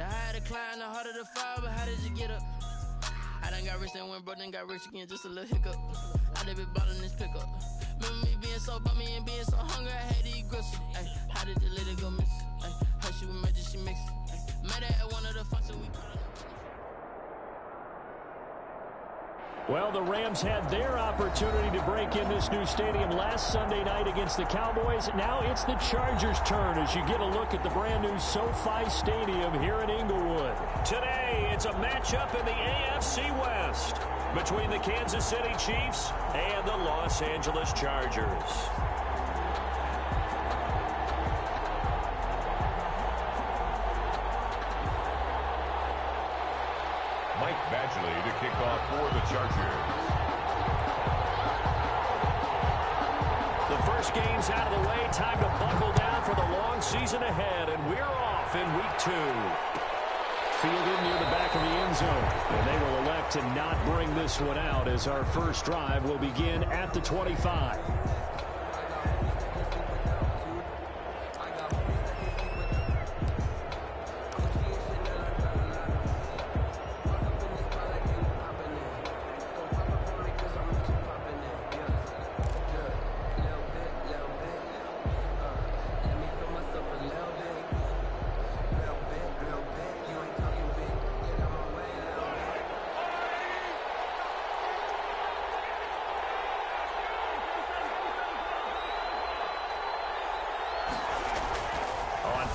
The higher the climb, the harder the fall, but how did you get up? I done got rich and went broke, then got rich again, just a little hiccup. I done been ballin' this pickup. Remember me being so bummy and being so hungry, I had to eat gristle. Ay, how did the lady go miss? Ay, her she was magic, she mixed. Met her at one of the functions we put on. Well, the Rams had their opportunity to break in this new stadium last Sunday night against the Cowboys. Now it's the Chargers' turn as you get a look at the brand-new SoFi Stadium here in Inglewood. Today, it's a matchup in the AFC West between the Kansas City Chiefs and the Los Angeles Chargers. To kick off for the Chargers. The first game's out of the way. Time to buckle down for the long season ahead, and we're off in week 2. Fielded near the back of the end zone, and they will elect to not bring this one out as our first drive will begin at the 25.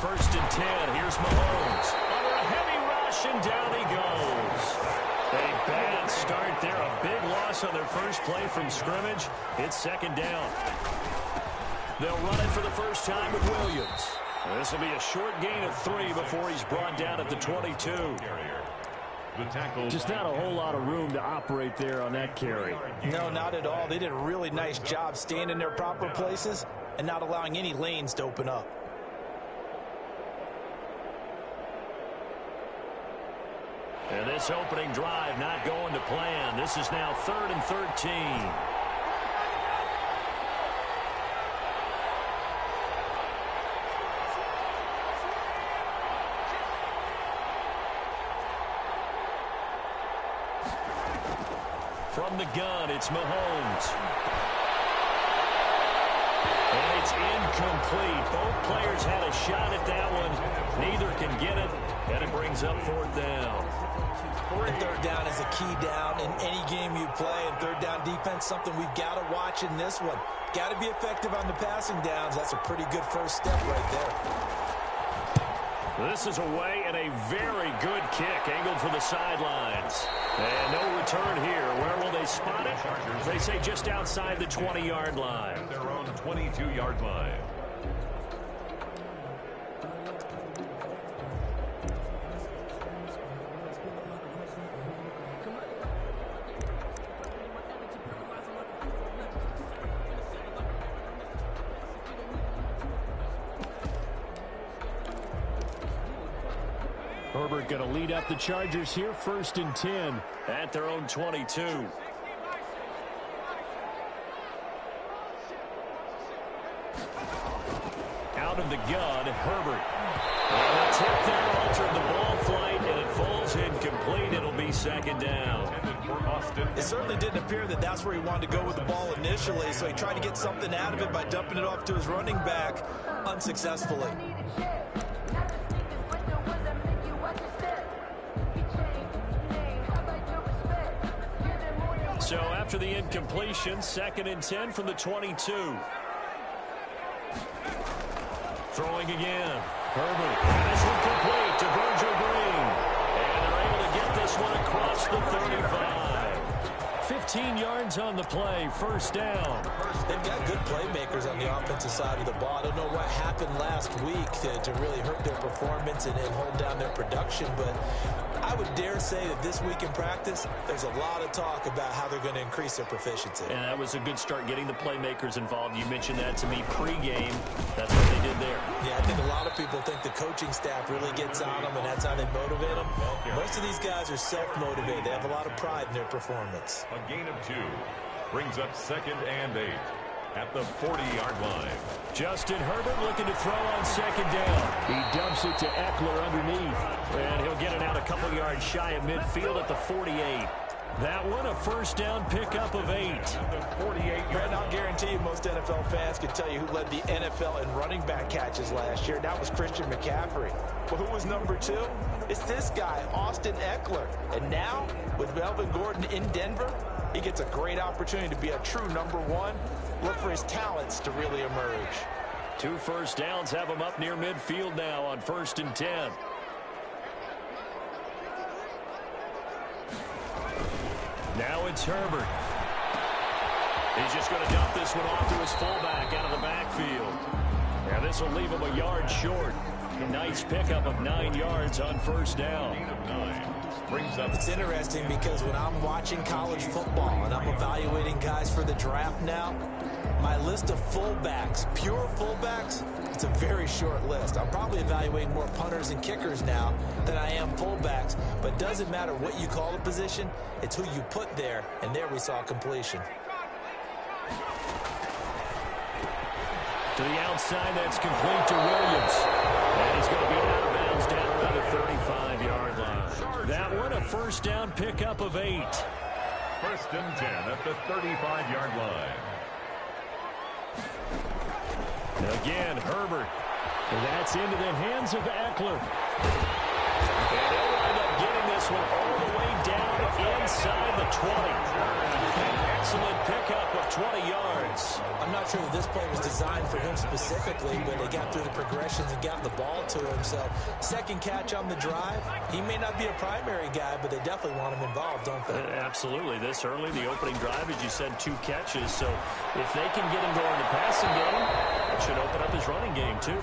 First and 10, here's Mahomes. Under a heavy rush, and down he goes. A bad start there, a big loss on their first play from scrimmage. It's second down. They'll run it for the first time with Williams. This will be a short gain of 3 before he's brought down at the 22. Just not a whole lot of room to operate there on that carry. No, not at all. They did a really nice job staying in their proper places and not allowing any lanes to open up. And this opening drive not going to plan. This is now 3rd and 13. From the gun, it's Mahomes. And it's incomplete. Both players had a shot at that one. Neither can get it, and it brings up 4th down. And 3rd down is a key down in any game you play, and 3rd down defense, something we've got to watch in this one. Got to be effective on the passing downs. That's a pretty good first step right there. This is away, and a very good kick angled for the sidelines. And no return here. Where will they spot it? They say just outside the 20-yard line. Their own 22-yard line. Herbert going to lead up the Chargers here, 1st and 10 at their own 22. Out of the gun, Herbert. And a tip there altered the ball flight, and it falls incomplete. It'll be 2nd down. It certainly didn't appear that that's where he wanted to go with the ball initially, so he tried to get something out of it by dumping it off to his running back unsuccessfully. So after the incompletion, 2nd and 10 from the 22. Throwing again. Herbert. And this one complete to Virgil Green. And they're able to get this one across the 35. 15 yards on the play, 1st down. They've got good playmakers on the offensive side of the ball. I don't know what happened last week to really hurt their performance and hold down their production, but I would dare say that this week in practice, there's a lot of talk about how they're going to increase their proficiency. And that was a good start getting the playmakers involved. You mentioned that to me pregame. That's what they did there. Yeah, I think a lot of people think the coaching staff really gets on them, and that's how they motivate them. Most of these guys are self-motivated. They have a lot of pride in their performance. A gain of 2 brings up 2nd and 8. at the 40-yard line. Justin Herbert looking to throw on second down. He dumps it to Eckler underneath, and he'll get it out a couple yards shy of midfield at the 48. That one a first down pickup of 8. The 48-yard line. I'll guarantee you most NFL fans can tell you who led the NFL in running back catches last year. That was Christian McCaffrey. But who was number 2? It's this guy, Austin Eckler. And now, with Melvin Gordon in Denver, he gets a great opportunity to be a true number 1. Look for his talents to really emerge. 2 first downs have him up near midfield now on 1st and 10. Now it's Herbert. He's just going to dump this one off to his fullback out of the backfield. Now this will leave him a yard short. A nice pickup of 9 yards on first down. It's interesting because when I'm watching college football and I'm evaluating guys for the draft now, my list of fullbacks, pure fullbacks, it's a very short list. I'm probably evaluating more punters and kickers now than I am fullbacks, but it doesn't matter what you call the position, it's who you put there, and there we saw completion. To the outside, that's complete to Williams. And he's going to be out of bounds down around the 35-yard line. That one a first down pickup of 8. 1st and 10 at the 35-yard line. Again, Herbert. And that's into the hands of Eckler. And they'll wind up getting this one all the way down inside the 20. An excellent pickup of 20 yards. I'm not sure that this play was designed for him specifically, but they got through the progressions and got the ball to him. So, second catch on the drive. He may not be a primary guy, but they definitely want him involved, don't they? Absolutely. This early, the opening drive, as you said, 2 catches. So, if they can get him going in the passing game, it should open up his running game, too.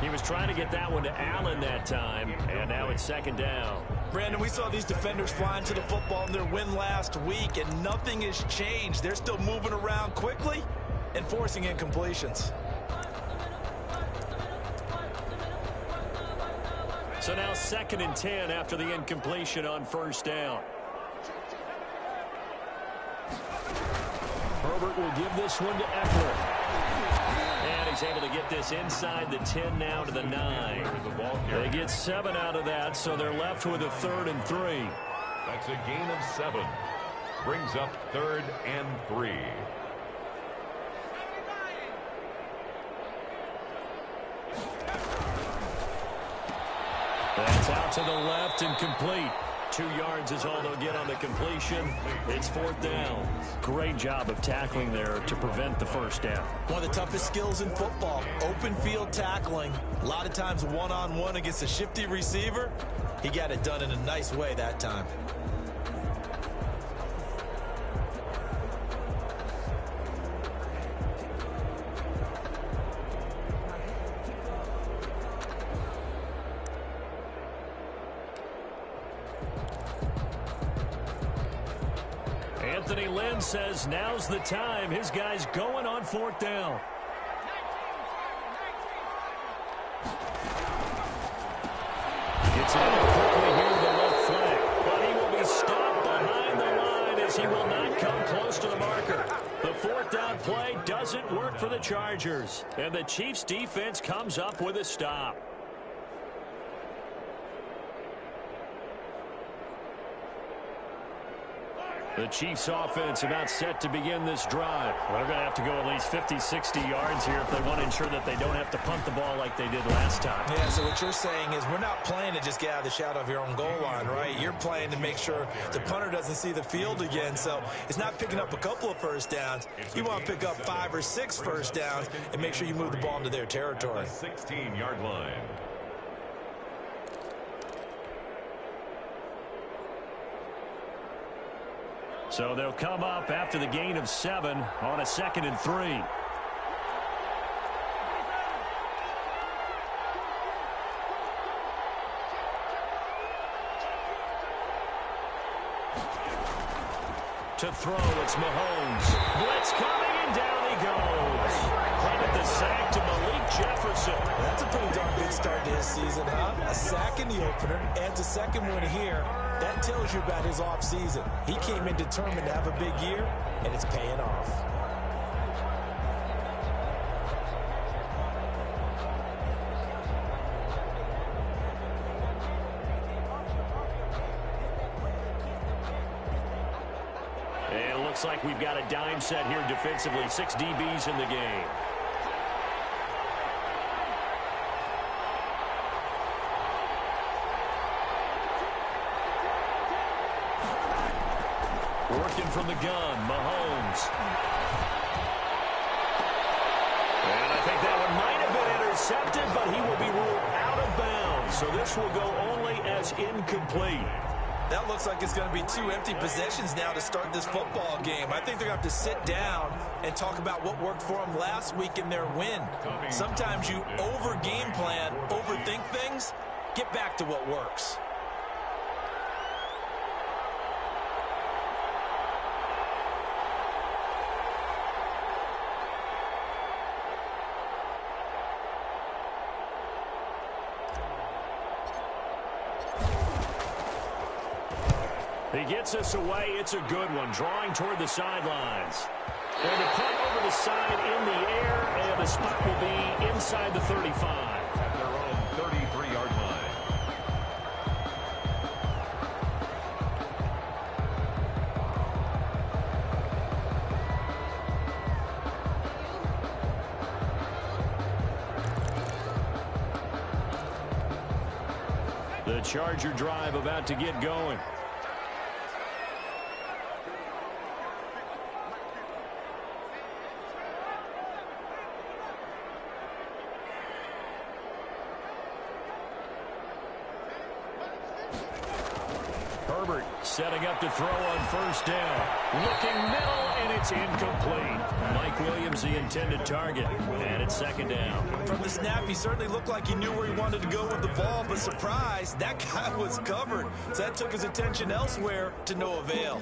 He was trying to get that one to Allen that time, and now it's 2nd down. Brandon, we saw these defenders flying to the football in their win last week, and nothing has changed. They're still moving around quickly and forcing incompletions. So now 2nd and 10 after the incompletion on first down. Herbert will give this one to Eckler. And he's able to get this inside the 10 now to the 9. They get 7 out of that, so they're left with a 3rd and 3. That's a gain of 7. Brings up 3rd and 3. That's out to the left and complete. 2 yards is all they'll get on the completion. It's 4th down. Great job of tackling there to prevent the first down. One of the toughest skills in football, open field tackling. A lot of times one-on-one against a shifty receiver. He got it done in a nice way that time. Anthony Lynn says now's the time. His guy's going on 4th down. Gets it out quickly here to the left flank. But he will be stopped behind the line as he will not come close to the marker. The 4th down play doesn't work for the Chargers. And the Chiefs defense comes up with a stop. The Chiefs offense about set to begin this drive. Well, they're going to have to go at least 50, 60 yards here if they want to ensure that they don't have to punt the ball like they did last time. Yeah, so what you're saying is we're not playing to just get out of the shadow of your own goal line, right? You're playing to make sure the punter doesn't see the field again. So it's not picking up a couple of first downs. You want to pick up 5 or 6 first downs and make sure you move the ball into their territory. 16-yard line. So they'll come up after the gain of 7 on a 2nd and 3. To throw, it's Mahomes. Blitz coming, and down he goes. Credit the sack to Malik Jefferson. That's a pretty darn good start to his season, huh? A sack in the opener, adds a second one here. That tells you about his offseason. He came in determined to have a big year, and it's paying off. looks like we've got a dime set here defensively. 6 DBs in the game. Working from the gun, Mahomes. And I think that one might have been intercepted, but he will be ruled out of bounds. So this will go only as incomplete. That looks like it's going to be 2 empty possessions now to start this football game. I think they're going to have to sit down and talk about what worked for them last week in their win. Sometimes you over-game plan, overthink things. Get back to what works. He gets us away. It's a good one. Drawing toward the sidelines. And the punt over the side in the air, and the spot will be inside the 35. At their own 33-yard line. The Charger drive about to get going. Herbert setting up to throw on first down. Looking middle, and it's incomplete. Mike Williams, the intended target, and it's second down. From the snap, he certainly looked like he knew where he wanted to go with the ball, but surprise, that guy was covered. So that took his attention elsewhere to no avail.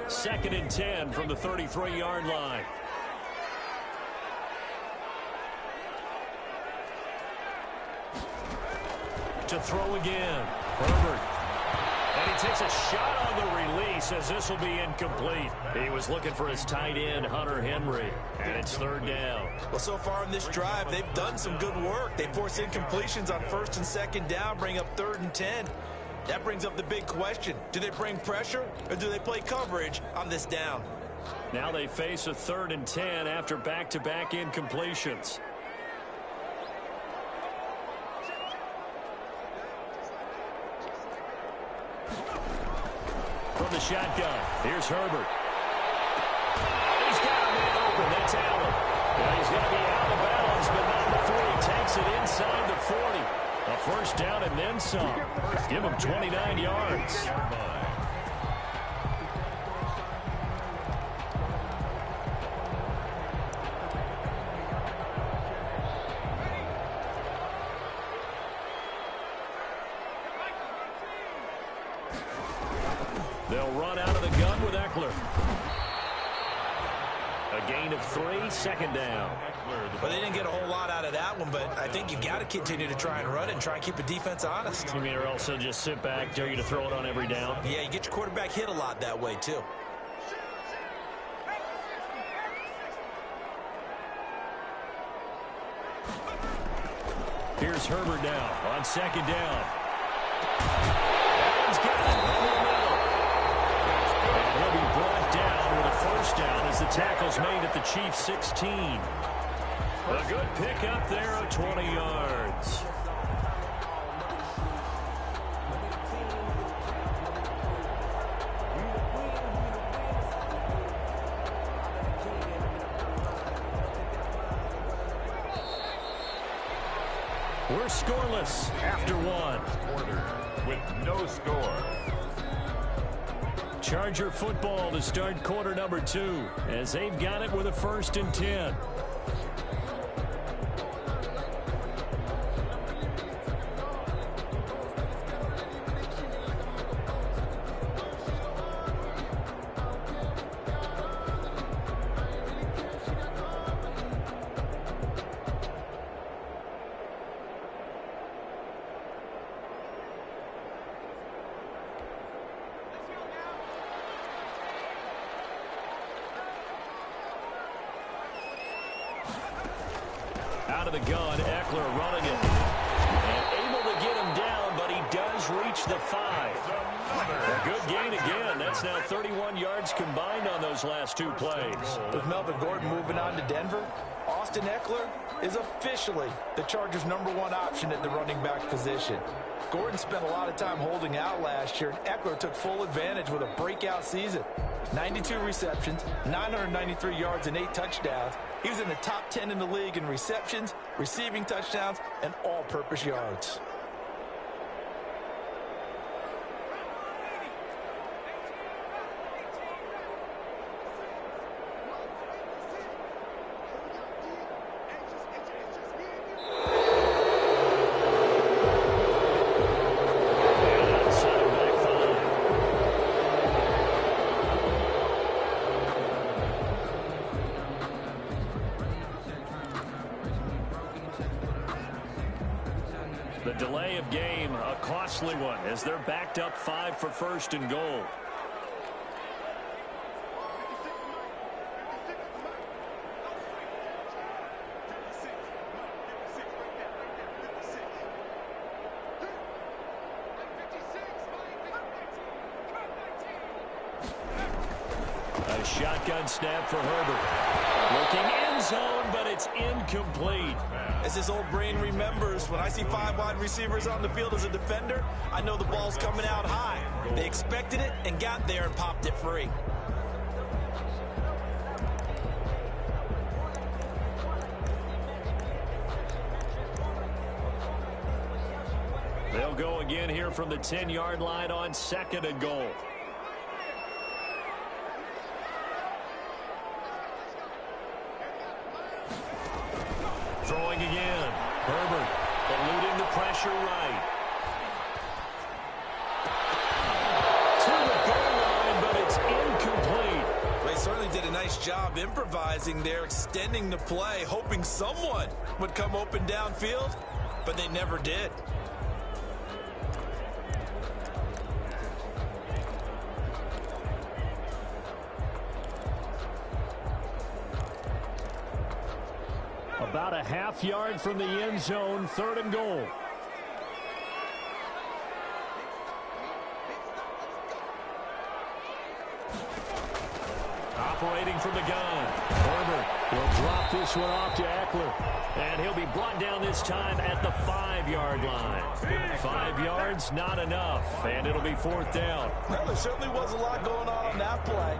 Second and 10 from the 33-yard line. To throw again. Herbert. And he takes a shot on the release as this will be incomplete. He was looking for his tight end, Hunter Henry. And it's third down. Well, so far in this drive, they've done some good work. They force incompletions on first and second down, bring up 3rd and 10. That brings up the big question. Do they bring pressure or do they play coverage on this down? Now they face a 3rd and 10 after back-to-back incompletions. From the shotgun, here's Herbert. He's got a man open. That's Allen. Well, he's going to be out of bounds, but not before he takes it inside the 40. A first down and then some. Give him 29 yards. They'll run out of the gun with Eckler. A gain of 3, second down. Well, they didn't get a whole lot out of that one, but I think you've got to continue to try and run it and try and keep the defense honest. You mean, or also just sit back, dare you to throw it on every down? Yeah, you get your quarterback hit a lot that way, too. Here's Herbert now on second down. He's got it in the middle. And he'll be brought down with a first down as the tackle's made at the Chiefs' 16. A good pickup there of 20 yards. We're scoreless after one. Quarter with no score. Charger football to start quarter number 2 as they've got it with a 1st and 10. Out of the gun, Eckler running it. And able to get him down, but he does Mahomes reach the 5. A good gain again. That's now 31 yards combined on those last 2 plays. With Melvin Gordon moving on to Denver, Austin Eckler is officially the Chargers' #1 option at the running back position. Gordon spent a lot of time holding out last year, and Eckler took full advantage with a breakout season. 92 receptions, 993 yards, and 8 touchdowns. He was in the top 10 in the league in receptions, receiving touchdowns, and all-purpose yards. The delay of game, a costly one, as they're backed up 5 for 1st and goal. A shotgun snap for Herbert. Looking end zone, but it's incomplete. As his old brain remembers, when I see 5 wide receivers on the field as a defender, I know the ball's coming out high. They expected it and got there and popped it free. They'll go again here from the 10-yard line on 2nd and goal. Throwing again. Herbert eluding the pressure right. To the goal line, but it's incomplete. They certainly did a nice job improvising there, extending the play, hoping someone would come open downfield, but they never did. About a half yard from the end zone, 3rd and goal. Operating from the gun. Herbert will drop this one off to Eckler. And he'll be brought down this time at the 5-yard line. 5 yards, not enough. And it'll be 4th down. Well, there certainly was a lot going on that play.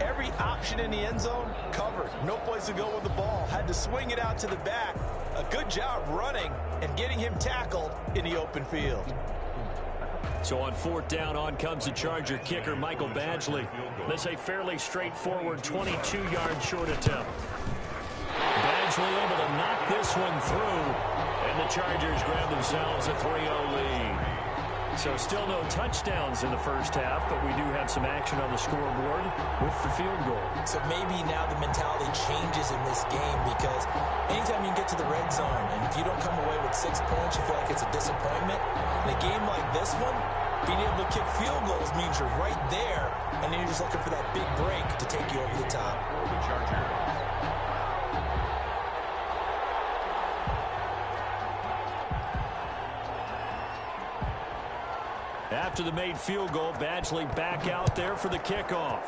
Every option in the end zone covered. No place to go with the ball. Had to swing it out to the back. A good job running and getting him tackled in the open field. So on 4th down, on comes the Charger kicker, Michael Badgley. This a fairly straightforward 22-yard short attempt. Badgley able to knock this one through, and the Chargers grab themselves a 3-0 lead. So still no touchdowns in the first half, but we do have some action on the scoreboard with the field goal. So maybe now the mentality changes in this game, because anytime you get to the red zone, and if you don't come away with 6 points, you feel like it's a disappointment. In a game like this one, being able to kick field goals means you're right there, and then you're just looking for that big break to take you over the top. The Chargers. After the made field goal, Badgley back out there for the kickoff.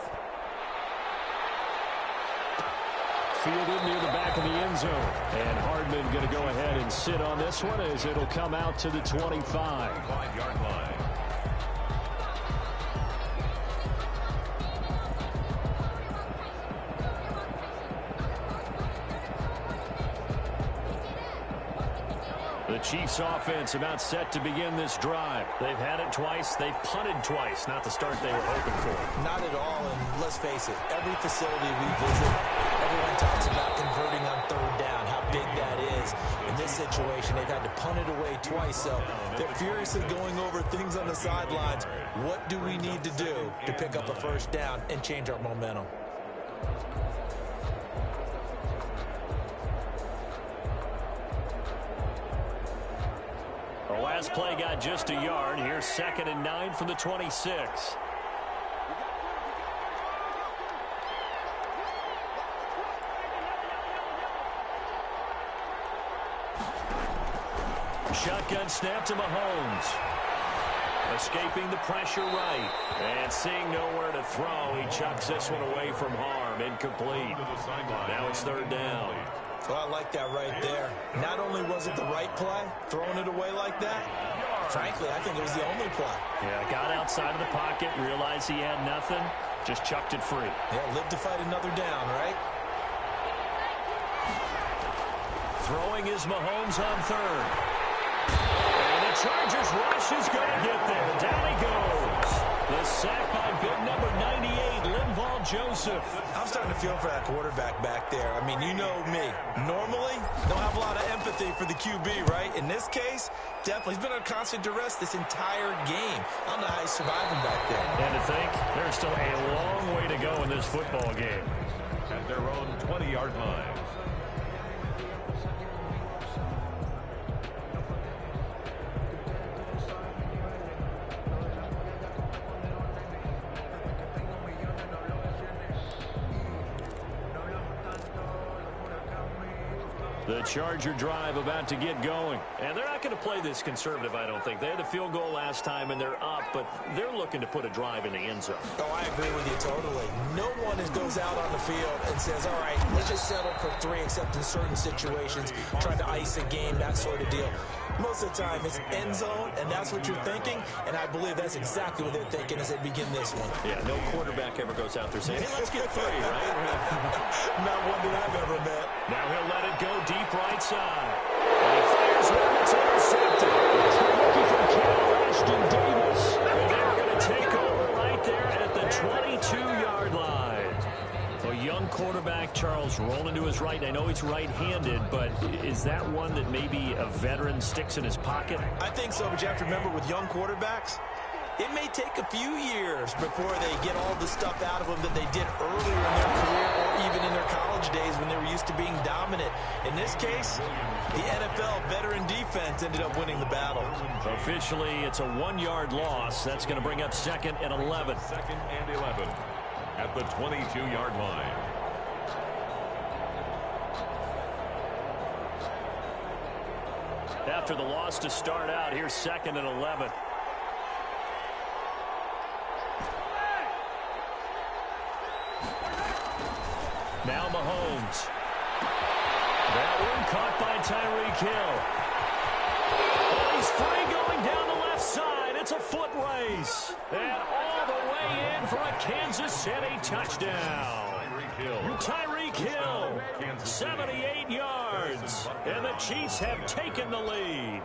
Fielded near the back of the end zone. And Hardman going to go ahead and sit on this one as it'll come out to the 25. 5-yard line. The Chiefs offense about set to begin this drive. They've had it twice. They've punted twice. Not the start they were hoping for. Not at all, and let's face it, every facility we visit, everyone talks about converting on 3rd down, how big that is. In this situation, they've had to punt it away twice, so they're furiously going over things on the sidelines. What do we need to do to pick up a 1st down and change our momentum? The last play got just a yard. Here's 2nd and 9 from the 26. Shotgun snap to Mahomes. Escaping the pressure right. And seeing nowhere to throw, he chucks this one away from harm. Incomplete. Now it's third down. Well, I like that right there. Not only was it the right play, throwing it away like that, frankly, I think it was the only play. Yeah, got outside of the pocket, realized he had nothing, just chucked it free. Yeah, live to fight another down, right? Throwing is Mahomes on third. And the Chargers rush is going to get there. Down he goes. The sack by big number 98, Linval Joseph. I'm starting to feel for that quarterback back there. I mean, you know me. Normally, don't have a lot of empathy for the QB, right? In this case, definitely. He's been under constant duress this entire game. I don't know how he's surviving back there. And to think, there's still a long way to go in this football game. At their own 20-yard line. The Charger drive about to get going. And they're not going to play this conservative, I don't think. They had the field goal last time, and they're up, but they're looking to put a drive in the end zone. Oh, I agree with you totally. No one goes out on the field and says, all right, let's just settle for 3, except in certain situations, trying to ice a game, that sort of deal. Most of the time, it's end zone, and that's what you're thinking, and I believe that's exactly what they're thinking as they begin this one. Yeah, no quarterback ever goes out there saying, hey, let's get 3, right? Not one that I've ever met. Now he'll let it go deep right side. And he fires one that's intercepted. It's the rookie from Cal, Ashton Davis. And they're going to take over right there at the 22-yard line. A young quarterback, Charles, rolling to his right. I know he's right-handed, but is that one that maybe a veteran sticks in his pocket? I think so, but you have to remember with young quarterbacks, it may take a few years before they get all the stuff out of them that they did earlier in their career or even in their college days when they were used to being dominant. In this case, the NFL veteran defense ended up winning the battle. Officially, it's a 1-yard loss. That's going to bring up 2nd and 11. 2nd and 11 at the 22-yard line. After the loss to start out, here's 2nd and 11. Now Mahomes. That one caught by Tyreek Hill. Oh, he's free going down the left side. It's a foot race. And all the way in for a Kansas City touchdown. Tyreek Hill, 78 yards. And the Chiefs have taken the lead.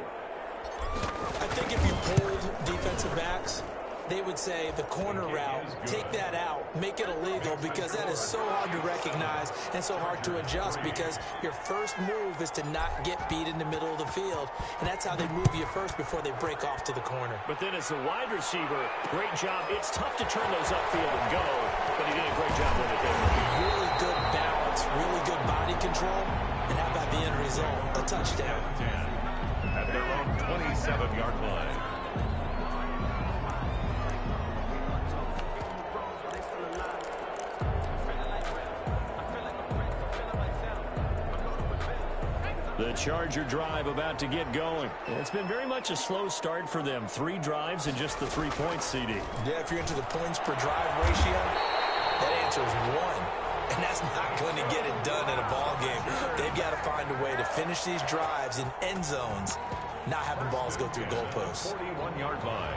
I think if you pulled defensive backs, they would say the corner route, take that out, make it illegal, because that is so hard to recognize and so hard to adjust, because your first move is to not get beat in the middle of the field, and that's how they move you first before they break off to the corner. But then as a wide receiver, great job. It's tough to turn those upfield and go, but he did a great job with it there. Really good balance, really good body control, and how about the end result? A touchdown. At their own 27-yard line. The Charger drive about to get going. It's been very much a slow start for them. 3 drives and just the 3 points, CD. Yeah, if you're into the points per drive ratio, that answer is 1. And that's not going to get it done in a ball game. They've got to find a way to finish these drives in end zones, not having balls go through goalposts. 41-yard line.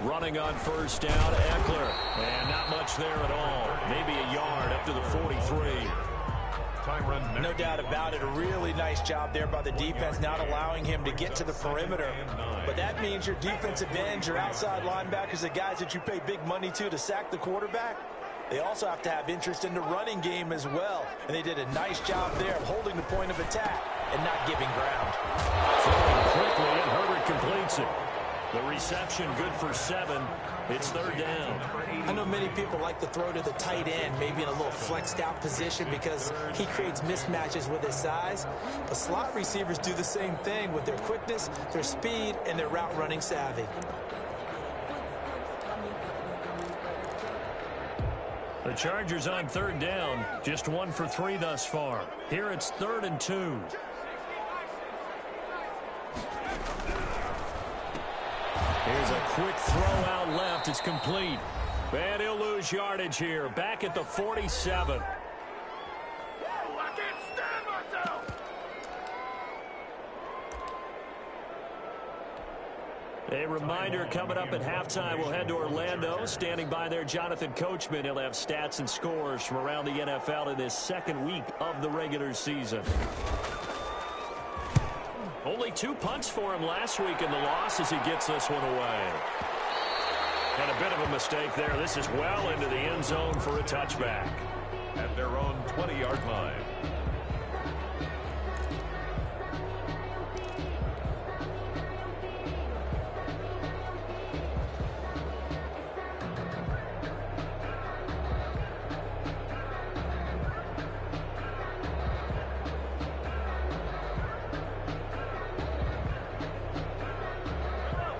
Running on first down, Eckler. And not much there at all. Maybe a yard up to the 43. No doubt about it. A really nice job there by the defense, not allowing him to get to the perimeter. But that means your defensive ends, your outside linebackers, the guys that you pay big money to sack the quarterback, they also have to have interest in the running game as well. And they did a nice job there of holding the point of attack and not giving ground. Throwing quickly, and Herbert completes it. The reception good for 7. It's third down. I know many people like to throw to the tight end, maybe in a little flexed out position because he creates mismatches with his size. But slot receivers do the same thing with their quickness, their speed, and their route running savvy. The Chargers on third down, just 1 for 3 thus far. Here it's 3rd and 2. Here's a quick throw out left. It's complete. And he'll lose yardage here. Back at the 47. A reminder coming up at halftime, we'll head to Orlando. Standing by there, Jonathan Coachman. He'll have stats and scores from around the NFL in this second week of the regular season. Only 2 punts for him last week in the loss as he gets this one away. And a bit of a mistake there. This is well into the end zone for a touchback. At their own 20-yard line.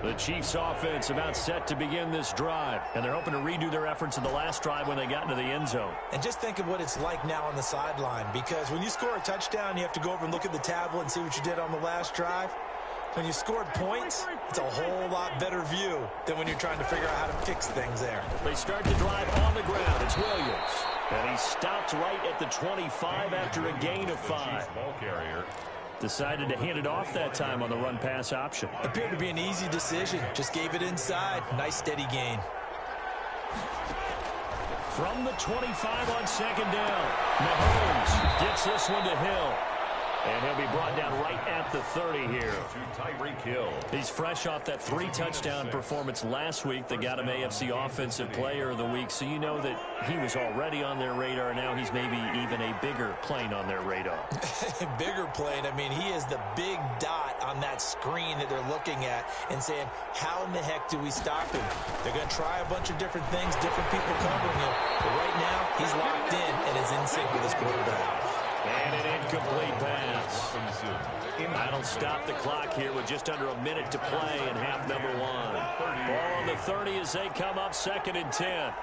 The Chiefs offense about set to begin this drive, and they're hoping to redo their efforts in the last drive when they got into the end zone. And just think of what it's like now on the sideline, because when you score a touchdown, you have to go over and look at the tablet and see what you did on the last drive. When you scored points, it's a whole lot better view than when you're trying to figure out how to fix things there. They start the drive on the ground. It's Williams. And he stopped right at the 25 after a gain of 5. Ball carrier. Decided to hand it off that time on the run-pass option. Appeared to be an easy decision. Just gave it inside. Nice steady gain. From the 25 on second down, Mahomes gets this one to Hill. And he'll be brought down right at the 30 here. To Tyreek Hill. He's fresh off that 3-touchdown performance last week that got him AFC Offensive Player of the Week. So you know that he was already on their radar. Now he's maybe even a bigger plane on their radar. Bigger plane. I mean, he is the big dot on that screen that they're looking at and saying, how in the heck do we stop him? They're going to try a bunch of different things, different people covering him. But right now, he's locked in and is in sync with his quarterback. And an incomplete pass. That'll stop the clock here with just under a minute to play in half number 1. Ball on the 30 as they come up 2nd and 10.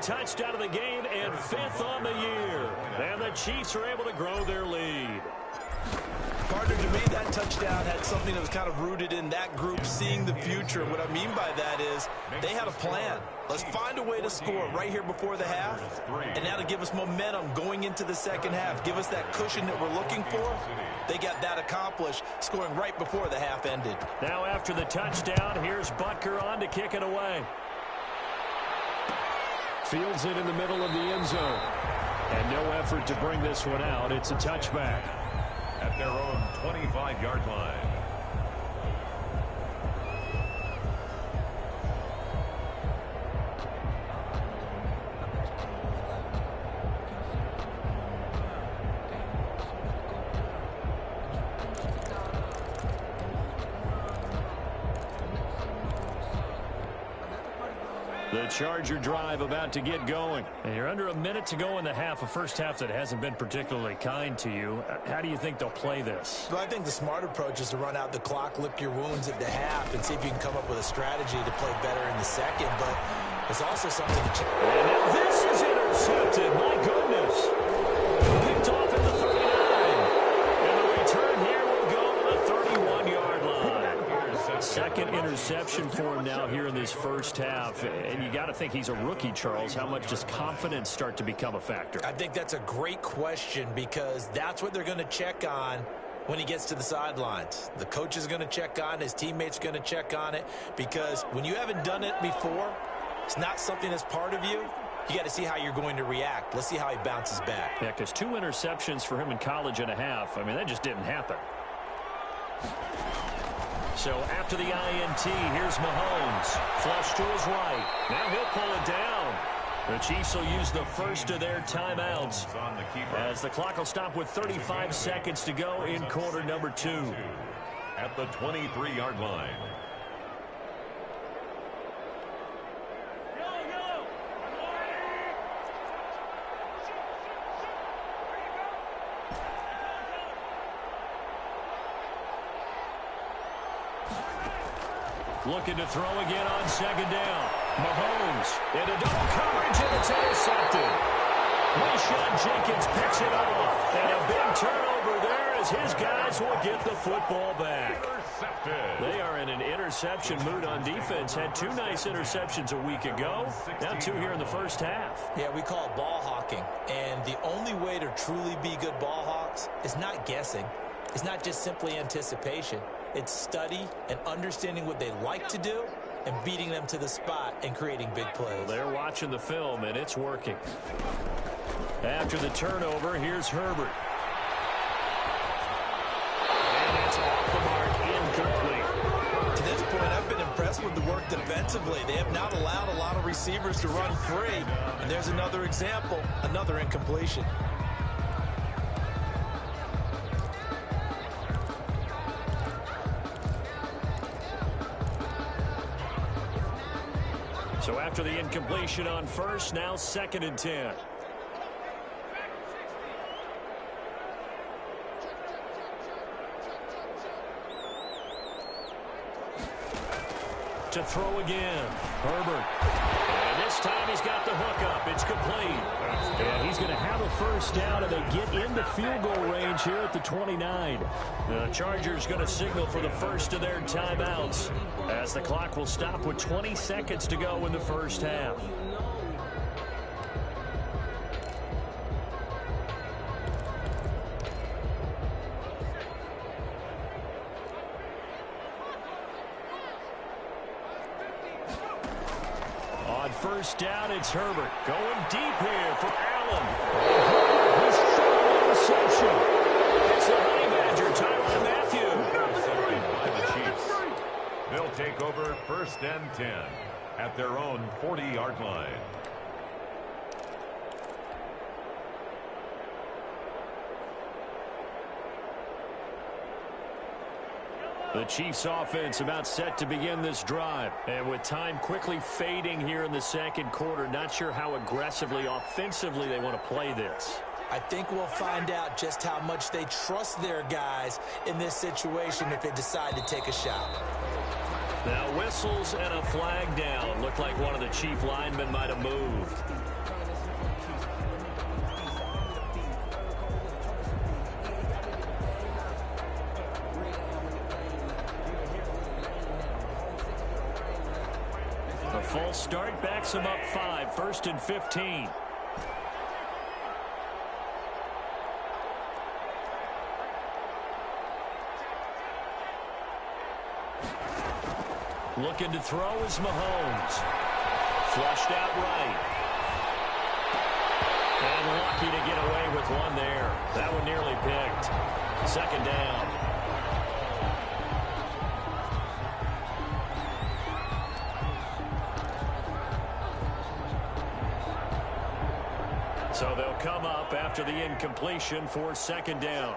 Touchdown of the game and 5th on the year. And the Chiefs are able to grow their lead. Partner, to me, that touchdown had something that was kind of rooted in that group seeing the future. And what I mean by that is they had a plan. Let's find a way to score right here before the half. And now to give us momentum going into the second half. Give us that cushion that we're looking for. They got that accomplished, scoring right before the half ended. Now after the touchdown, here's Butker on to kick it away. Fields it in the middle of the end zone. And no effort to bring this one out. It's a touchback. At their own 25-yard line. The Charger drive about to get going. And you're under a minute to go in the half, a first half that hasn't been particularly kind to you. How do you think they'll play this? Well, I think the smart approach is to run out the clock, lick your wounds at the half, and see if you can come up with a strategy to play better in the second. But it's also something to check. And now this is intercepted. My goodness. Picked off at the 39. And the return here will go to the 31-yard line. Second interception for him now here in this first half. And you got to think he's a rookie, Charles. How much does confidence start to become a factor? I think that's a great question because that's what they're going to check on when he gets to the sidelines. The coach is going to check on, his teammates going to check on it, because when you haven't done it before, it's not something that's part of you. You got to see how you're going to react. Let's see how he bounces back. Yeah, because 2 interceptions for him in college and a half. I mean, that just didn't happen. So after the INT, here's Mahomes. Flush to his right. Now he'll pull it down. The Chiefs will use the first of their timeouts as the clock will stop with 35 seconds to go in quarter number 2. At the 23-yard line. Looking to throw again on second down. Mahomes into double coverage, and it's intercepted. Rashad Jenkins picks it off, and a big turnover there as his guys will get the football back. They are in an interception mood on defense. Had 2 nice interceptions a week ago. Now 2 here in the first half. Yeah, we call it ball hawking. And the only way to truly be good ball hawks is not guessing. It's not just simply anticipation. It's study and understanding what they like to do and beating them to the spot and creating big plays. Well, they're watching the film, and it's working. After the turnover, here's Herbert. And it's off the mark, incomplete. To this point, I've been impressed with the work defensively. They have not allowed a lot of receivers to run free. And there's another example, another incompletion. So after the incompletion on first, now 2nd and 10. To throw again, Herbert. And this time he's got the hook up. It's complete. And he's going to have a first down, and they get into field goal range here at the 29. The Chargers going to signal for the first of their timeouts as the clock will stop with 20 seconds to go in the first half. On first down, it's Herbert. Going deep here for Allen. He's throwing interception. It's the Honey Badger, Tyrann Mathieu. Intercepted by the Chiefs. They'll take over 1st and 10 at their own 40-yard line. The Chiefs offense about set to begin this drive. And with time quickly fading here in the second quarter, not sure how aggressively, offensively they want to play this. I think we'll find out just how much they trust their guys in this situation if they decide to take a shot. Now whistles and a flag down. Looked like one of the Chief linemen might have moved. A false start backs him up 5, 1st and 15. Looking to throw is Mahomes. Flushed out right. And lucky to get away with one there. That one nearly picked. 2nd down. So they'll come up after the incompletion for 2nd down.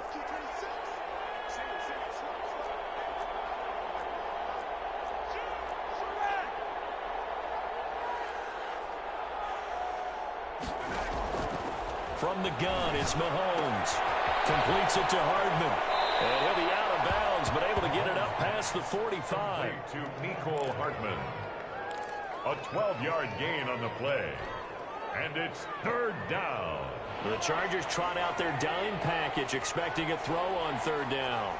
From the gun, it's Mahomes. Completes it to Hardman. And he'll be out of bounds, but able to get it up past the 45. To Mecole Hardman. A 12-yard gain on the play. And it's 3rd down. The Chargers trot out their dime package, expecting a throw on 3rd down.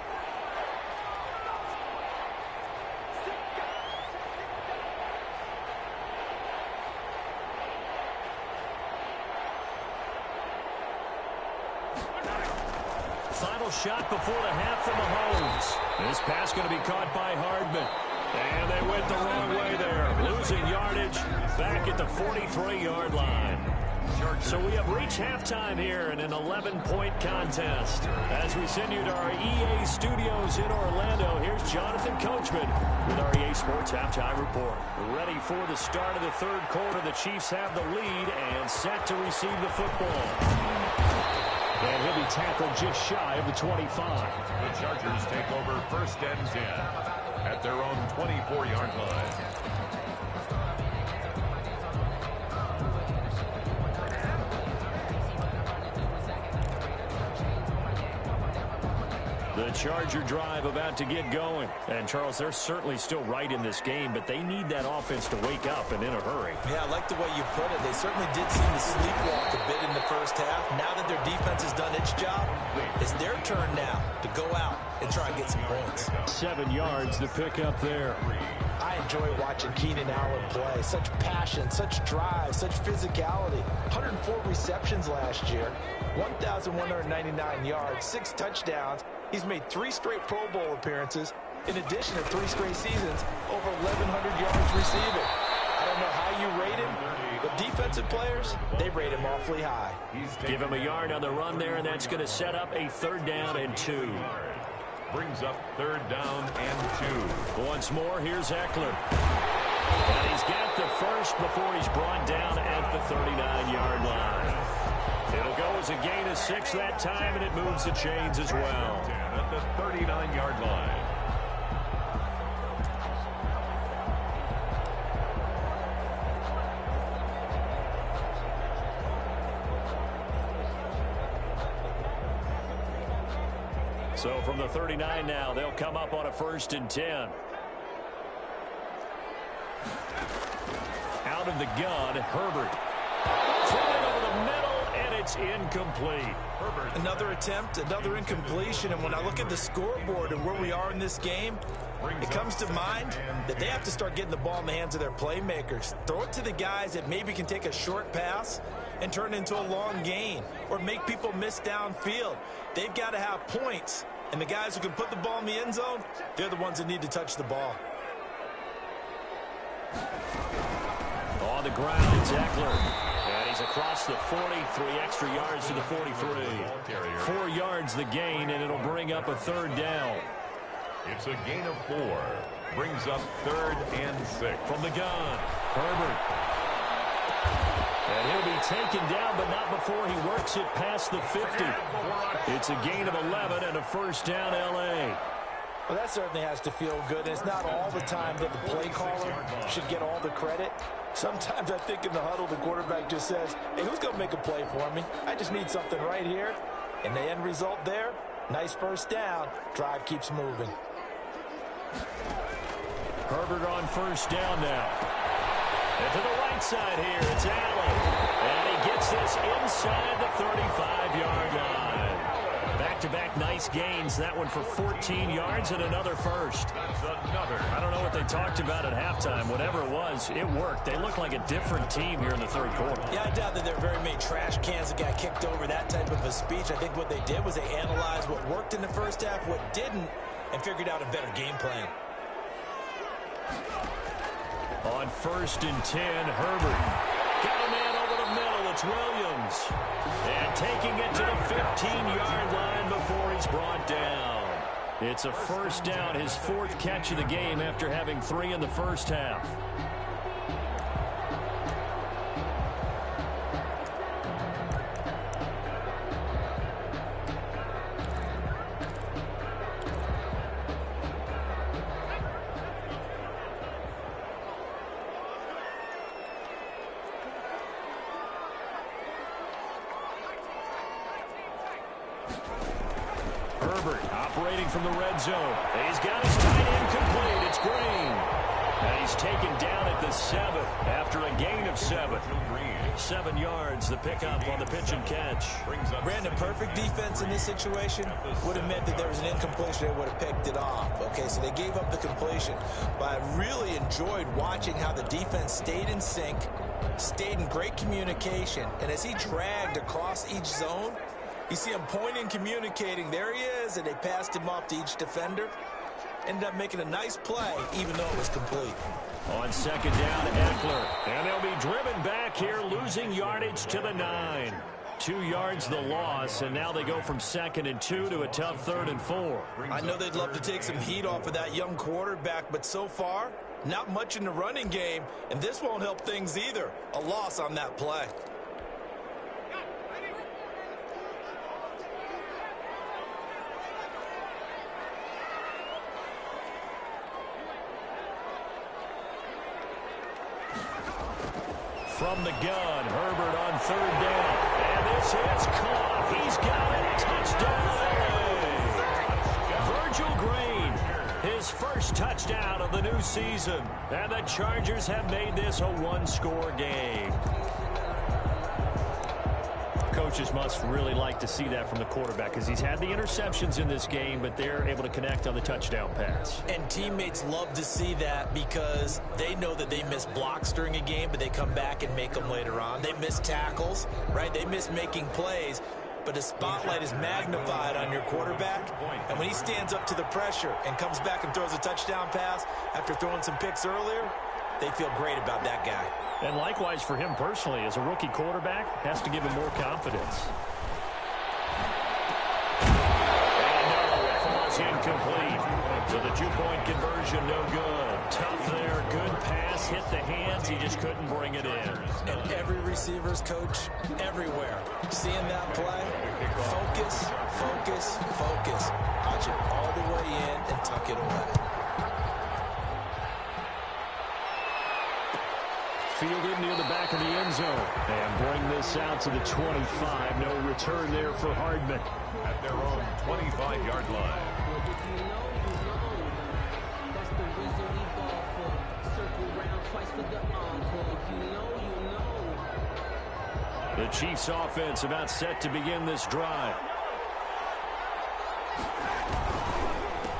Final shot before the half from Mahomes. This pass going to be caught by Hardman. And they went the wrong way there. Losing yardage back at the 43-yard line. So we have reached halftime here in an 11-point contest. As we send you to our EA studios in Orlando, here's Jonathan Coachman with our EA Sports Halftime Report. Ready for the start of the third quarter. The Chiefs have the lead and set to receive the football. And he'll be tackled just shy of the 25. The Chargers take over first and 10 at their own 24-yard line. The Charger drive about to get going. And, Charles, they're certainly still right in this game, but they need that offense to wake up and in a hurry. Yeah, I like the way you put it. They certainly did seem to sleepwalk a bit in the first half. Now that their defense has done its job, it's their turn now to go out and try and get some points. 7 yards to pick up there. I enjoy watching Keenan Allen play. Such passion, such drive, such physicality. 104 receptions last year, 1,199 yards, 6 touchdowns. He's made 3 straight Pro Bowl appearances, in addition to 3 straight seasons, over 1,100 yards receiving. I don't know how you rate him, but defensive players, they rate him awfully high. Give him a yard on the run there, and that's going to set up a 3rd down and 2. Brings up 3rd down and 2. Once more, here's Eckler. And he's got the first before he's brought down at the 39-yard line. It'll go as a gain of 6 that time, and it moves the chains as well. At the 39-yard line. So from the 39 now, they'll come up on a 1st and 10. Out of the gun, Herbert. Throwing over the middle, and it's incomplete. Herbert. Another attempt, another incompletion, and when I look at the scoreboard and where we are in this game, it comes to mind that they have to start getting the ball in the hands of their playmakers. Throw it to the guys that maybe can take a short pass and turn it into a long gain or make people miss downfield. They've got to have points, and the guys who can put the ball in the end zone, they're the ones that need to touch the ball. On the ground, it's Eckler. And he's across the 40, 3 extra yards to the 43. 4 yards the gain, and it'll bring up a 3rd down. It's a gain of 4. Brings up 3rd and 6. From the gun, Herbert. And he'll be taken down, but not before he works it past the 50. It's a gain of 11 and a 1st down, L.A. Well, that certainly has to feel good. And it's not all the time that the play caller should get all the credit. Sometimes I think in the huddle, the quarterback just says, hey, who's going to make a play for me? I just need something right here. And the end result there, nice 1st down. Drive keeps moving. Herbert on 1st down now. And to the right side here, it's Allen. And he gets this inside the 35-yard line. Back-to-back nice gains. That one for 14 yards and another 1st. I don't know what they talked about at halftime. Whatever it was, it worked. They look like a different team here in the 3rd quarter. Yeah, I doubt that there are very many trash cans that got kicked over, that type of a speech. I think what they did was they analyzed what worked in the first half, what didn't, and figured out a better game plan. On 1st and 10, Herbert. Got a man over the middle. It's Williams. And taking it to the 15-yard line before he's brought down. It's a 1st down, his 4th catch of the game after having 3 in the first half. Herbert operating from the red zone. He's got his tight end complete. It's Green. And he's taken down at the 7 after a gain of 7. 7 yards, the pickup on the pitch and catch. Brandon, perfect defense in this situation would have meant that there was an incompletion. They would have picked it off. Okay, so they gave up the completion. But I really enjoyed watching how the defense stayed in sync, stayed in great communication. And as he dragged across each zone, you see him pointing, communicating. There he is, and they passed him off to each defender. ended up making a nice play, even though it was complete. On second down, Eckler. And they'll be driven back here, losing yardage to the 9. 2 yards the loss, and now they go from 2nd and 2 to a tough 3rd and 4. I know they'd love to take some heat off of that young quarterback, but so far, not much in the running game, and this won't help things either. A loss on that play. From the gun, Herbert on 3rd down. And this is caught. He's got it. Touchdown. Virgil Green, his first touchdown of the new season. And the Chargers have made this a one-score game. Coaches must really like to see that from the quarterback because he's had the interceptions in this game, but they're able to connect on the touchdown pass. And teammates love to see that because they know that they miss blocks during a game, but they come back and make them later on. They miss tackles, right? They miss making plays, but the spotlight is magnified on your quarterback. And when he stands up to the pressure and comes back and throws a touchdown pass after throwing some picks earlier, they feel great about that guy. And likewise for him personally, as a rookie quarterback, has to give him more confidence. And no, it falls incomplete. So the 2-point conversion, no good. Tough there, good pass, hit the hands, he just couldn't bring it in. And every receiver's coach everywhere, seeing that play, focus, focus, focus. Watch it all the way in and tuck it away. Fielded near the back of the end zone. And bring this out to the 25. No return there for Hardman. At their own 25-yard line. The Chiefs offense about set to begin this drive.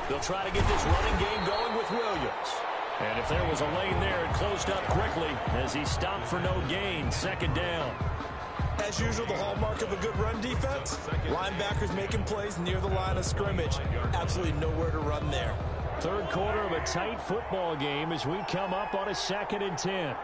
They'll try to get this running game going with Williams. And if there was a lane there, it closed up quickly as he stopped for no gain. 2nd down. As usual, the hallmark of a good run defense, linebackers making plays near the line of scrimmage. Absolutely nowhere to run there. 3rd quarter of a tight football game as we come up on a 2nd and 10.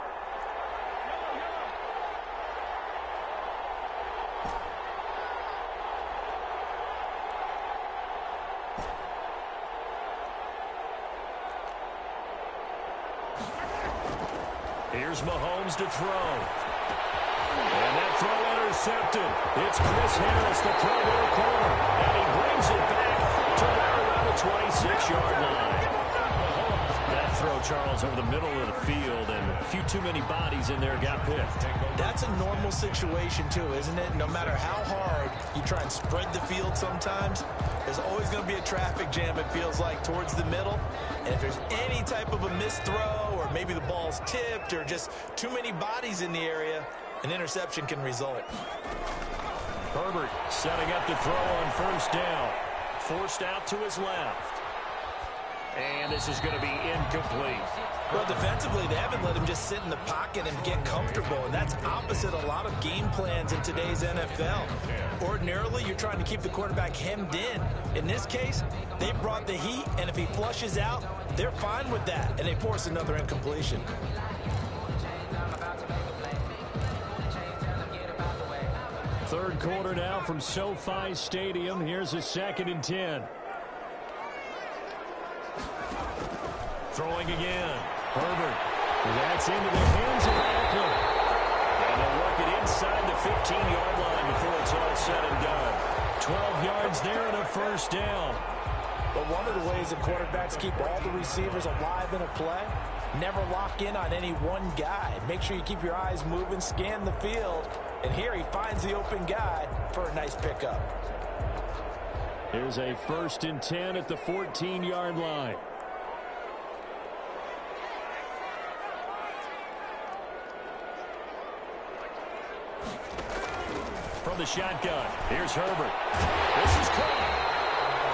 Here's Mahomes to throw. And that throw intercepted. It's Chris Harris, the Pro Bowl corner. And he brings it back to right around the 26-yard line. That throw, Charles, over the middle of the field, and a few too many bodies in there got picked. That's a normal situation, too, isn't it? No matter how hard you try and spread the field sometimes, there's always going to be a traffic jam, it feels like, towards the middle. And if there's any type of a missed throw, or maybe the ball's tipped, or just too many bodies in the area, an interception can result. Herbert setting up to throw on 1st down. Forced out to his left. And this is going to be incomplete. Well, defensively, they haven't let him just sit in the pocket and get comfortable, and that's opposite a lot of game plans in today's NFL. Ordinarily, you're trying to keep the quarterback hemmed in. In this case, they brought the heat, and if he flushes out, they're fine with that, and they force another incompletion. Third quarter now from SoFi Stadium. Here's a 2nd and 10. Throwing again. Herbert. That's into the hands of Eckler. And they'll work it inside the 15-yard line before it's all said and done. 12 yards there and a 1st down. But one of the ways that quarterbacks keep all the receivers alive in a play, never lock in on any one guy. Make sure you keep your eyes moving, scan the field. And here he finds the open guy for a nice pickup. Here's a 1st and 10 at the 14-yard line. From the shotgun, here's Herbert. This is caught.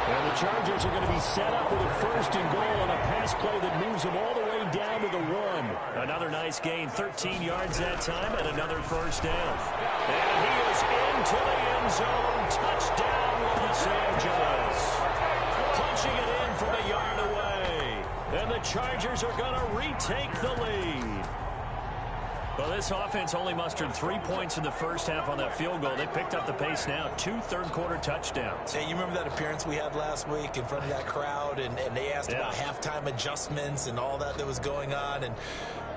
And the Chargers are going to be set up with a 1st and goal on a pass play that moves them all the way down to the 1. Another nice gain, 13 yards that time, and another 1st down. And he is into the end zone. Touchdown, Los Angeles. Punching it in from a yard away. And the Chargers are going to retake the lead. Well, this offense only mustered 3 points in the first half on that field goal. They picked up the pace now. 2 third-quarter touchdowns. Hey, you remember that appearance we had last week in front of that crowd, and they asked about halftime adjustments and all that was going on, and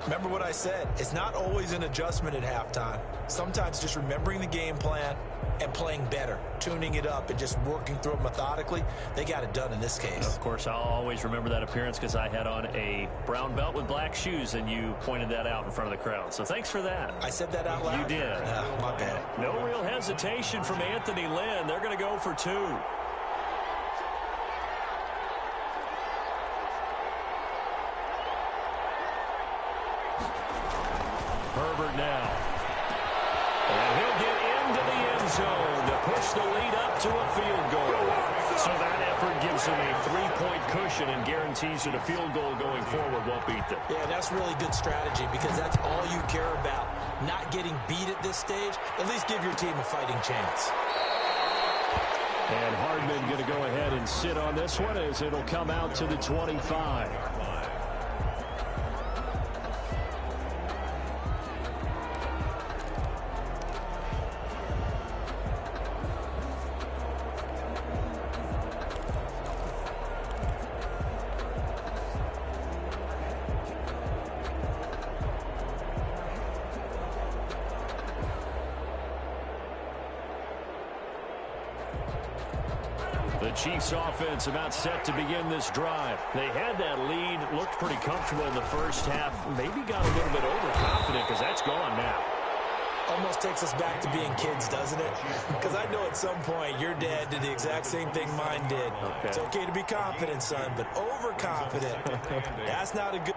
remember what I said. It's not always an adjustment at halftime. Sometimes just remembering the game plan and playing better, tuning it up and just working through it methodically. They got it done in this case. Of course, I'll always remember that appearance because I had on a brown belt with black shoes, and you pointed that out in front of the crowd. So thanks for that. I said that out loud? You did. My bad. No real hesitation from Anthony Lynn. They're going to go for 2. Herbert now. And he'll get into the end zone to push the lead up to a field goal. So that effort gives him a 3-point cushion and guarantees that a field goal going forward won't beat them. Yeah, that's really good strategy because that's all you care about. Not getting beat at this stage. At least give your team a fighting chance. And Hardman going to go ahead and sit on this one as it'll come out to the 25. The Chiefs offense about set to begin this drive. They had that lead, looked pretty comfortable in the first half, maybe got a little bit overconfident because that's gone now. Almost takes us back to being kids, doesn't it? Because I know at some point your dad did the exact same thing mine did. Okay. It's okay to be confident, son, but overconfident, that's not a good...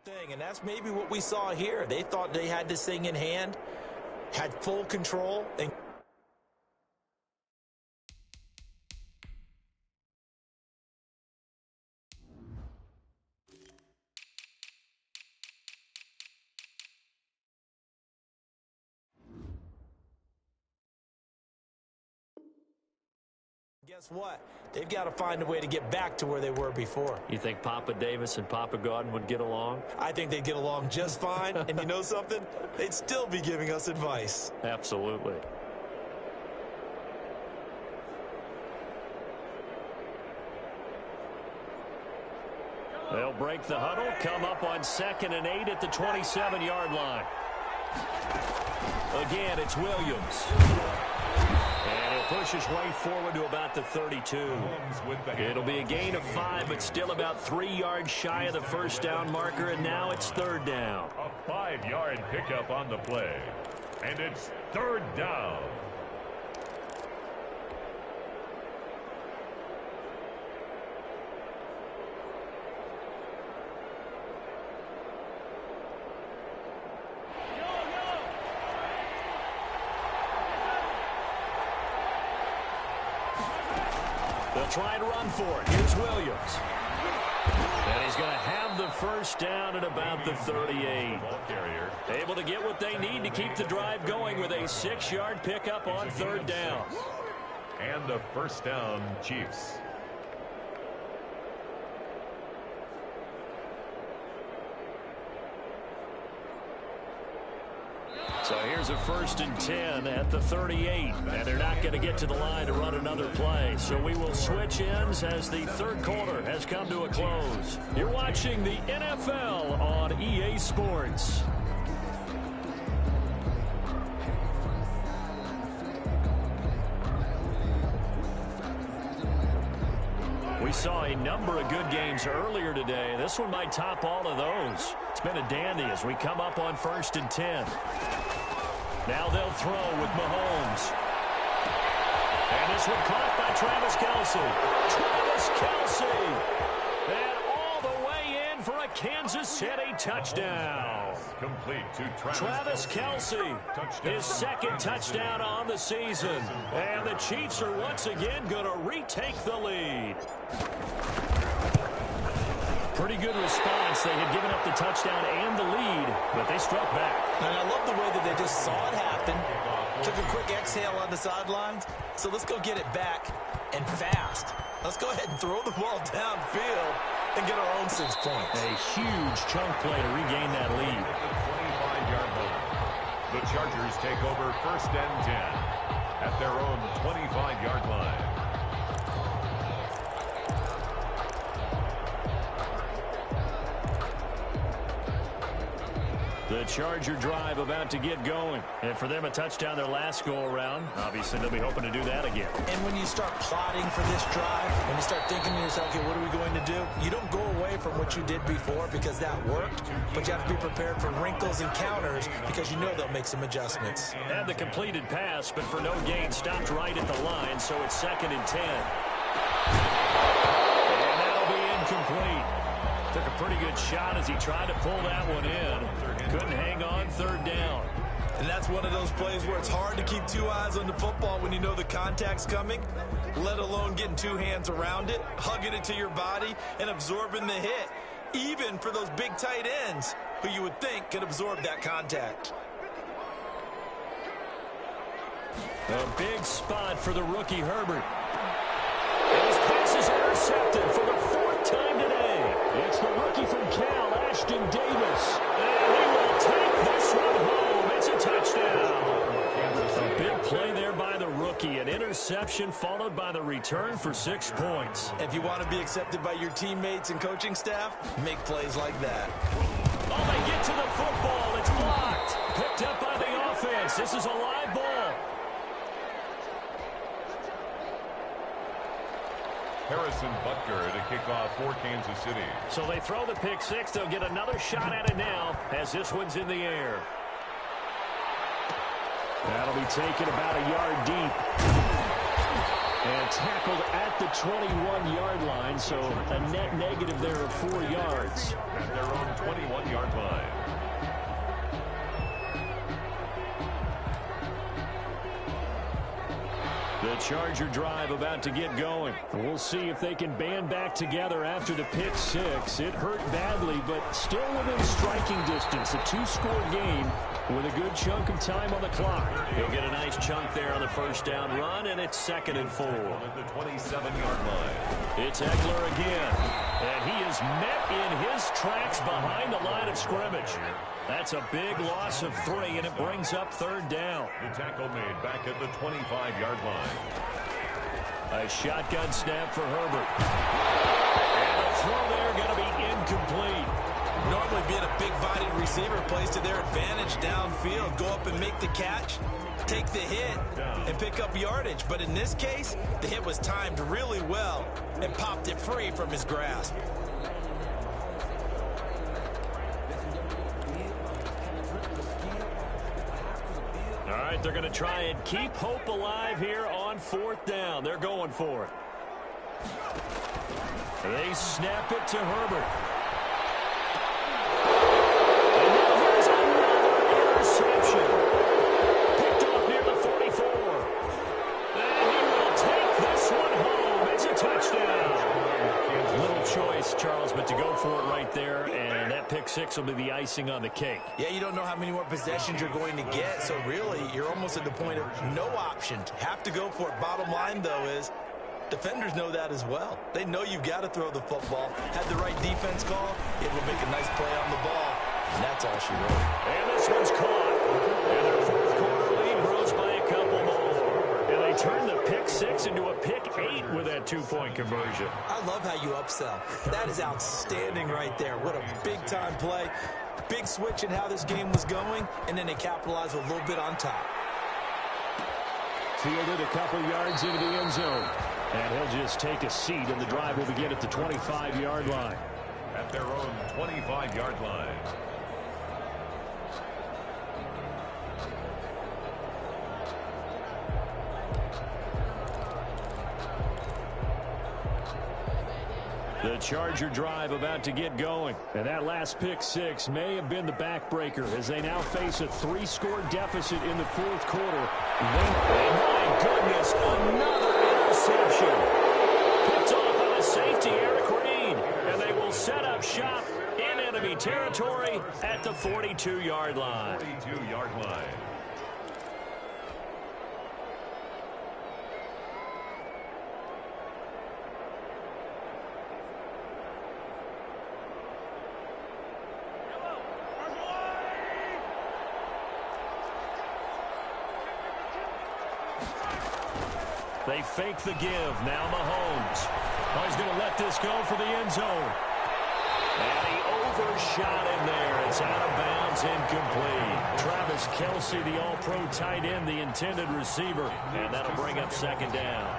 thing, and that's maybe what we saw here. They thought they had this thing in hand, had full control, and guess what? They've got to find a way to get back to where they were before. You think Papa Davis and Papa Godwin would get along? I think they'd get along just fine, and you know something? They'd still be giving us advice. Absolutely. They'll break the huddle, come up on 2nd and 8 at the 27-yard line. Again, it's Williams. And he'll push his way forward to about the 32. It'll be a gain of 5, but still about 3 yards shy of the first down marker, and now it's 3rd down. A 5-yard pickup on the play. And it's 3rd down. They'll try and run for it. Here's Williams. And he's going to have the first down at about the 38. Able to get what they need to keep the drive going with a 6-yard pickup on 3rd down. And the first down, Chiefs. So here's a 1st and 10 at the 38, and they're not going to get to the line to run another play. So we will switch ends as the 3rd quarter has come to a close. You're watching the NFL on EA Sports. We saw a number of good games earlier today. This one might top all of those. It's been a dandy as we come up on 1st and 10. Now they'll throw with Mahomes. And this one caught by Travis Kelce. Travis Kelce. And all the way in for a Kansas City touchdown. Complete to Travis Kelce. His second touchdown on the season. And the Chiefs are once again going to retake the lead. Pretty good response. They had given up the touchdown and the lead, but they struck back. And I love the way that they just saw it happen. Took a quick exhale on the sidelines. So let's go get it back and fast. Let's go ahead and throw the ball downfield and get our own 6 points. A huge chunk play to regain that lead. 25-yard line. The Chargers take over 1st and 10 at their own 25-yard line. The Charger drive about to get going. And for them, a touchdown their last go-around. Obviously, they'll be hoping to do that again. And when you start plotting for this drive, when you start thinking to yourself, okay, what are we going to do? You don't go away from what you did before because that worked, but you have to be prepared for wrinkles and counters because you know they'll make some adjustments. Had the completed pass, but for no gain, stopped right at the line, so it's 2nd and 10. And that'll be incomplete. Took a pretty good shot as he tried to pull that one in. Couldn't hang on, 3rd down. And that's one of those plays where it's hard to keep 2 eyes on the football when you know the contact's coming, let alone getting 2 hands around it, hugging it to your body, and absorbing the hit, even for those big tight ends who you would think could absorb that contact. A big spot for the rookie Herbert. And his pass is intercepted for the 4th time today. It's the rookie from Cal, Ashton Davis. And he will take this one home. It's a touchdown. A big play there by the rookie. An interception followed by the return for 6 points. If you want to be accepted by your teammates and coaching staff, make plays like that. Oh, they get to the football. It's blocked. Picked up by the offense. This is a live ball. Harrison Butker to kick off for Kansas City. So they throw the pick 6. They'll get another shot at it now as this one's in the air. That'll be taken about a yard deep. And tackled at the 21-yard line, so a net negative there of 4 yards. At their own 21-yard line. The Charger drive about to get going. We'll see if they can band back together after the pick 6. It hurt badly, but still within striking distance. A 2-score game with a good chunk of time on the clock. He'll get a nice chunk there on the 1st down run, and it's 2nd and 4. At the 27-yard line. It's Eckler again, and he is met in his tracks behind the line of scrimmage. That's a big loss of 3, and it brings up 3rd down. The tackle made back at the 25-yard line. A shotgun snap for Herbert. And the throw there going to be incomplete. Normally being a big-bodied receiver plays to their advantage downfield. Go up and make the catch, take the hit, and pick up yardage. But in this case, the hit was timed really well and popped it free from his grasp. All right, they're going to try and keep hope alive here on 4th down. They're going for it. They snap it to Herbert. And now here's another interception. Picked off near the 44. And he will take this one home. It's a touchdown. Little choice, Charles, but to go for it right there, and that pick 6 will be the icing on the cake. Yeah, you don't know how many more possessions you're going to get, so really you're almost at the point of no options. Have to go for it. Bottom line, though, is defenders know that as well. They know you've got to throw the football. Had the right defense call, it will make a nice play on the ball, and that's all she wrote. And this one's caught. And their 4th quarter lead grows by a couple more. And they turn the pick 6 into a pick 8 with that 2-point conversion. I love how you upsell. That is outstanding right there. What a big-time play. Big switch in how this game was going, and then they capitalize a little bit on top. Fielded a couple yards into the end zone. And he'll just take a seat, and the drive will begin at the 25-yard line. At their own 25-yard line. The Charger drive about to get going. And that last pick six may have been the backbreaker as they now face a 3-score deficit in the fourth quarter. And my goodness, another interception. Picked off on a safety, Eric Reed. And they will set up shop in enemy territory at the 42-yard line. 42-yard line. They fake the give. Now Mahomes. Oh, he's going to let this go for the end zone. And he overshot him there. It's out of bounds, incomplete. Travis Kelce, the all-pro tight end, the intended receiver. And that'll bring up second down.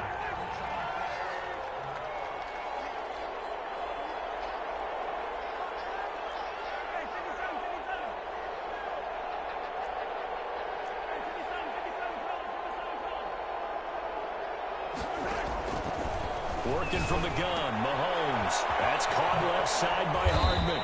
Working from the gun, Mahomes. That's caught left side by Hardman.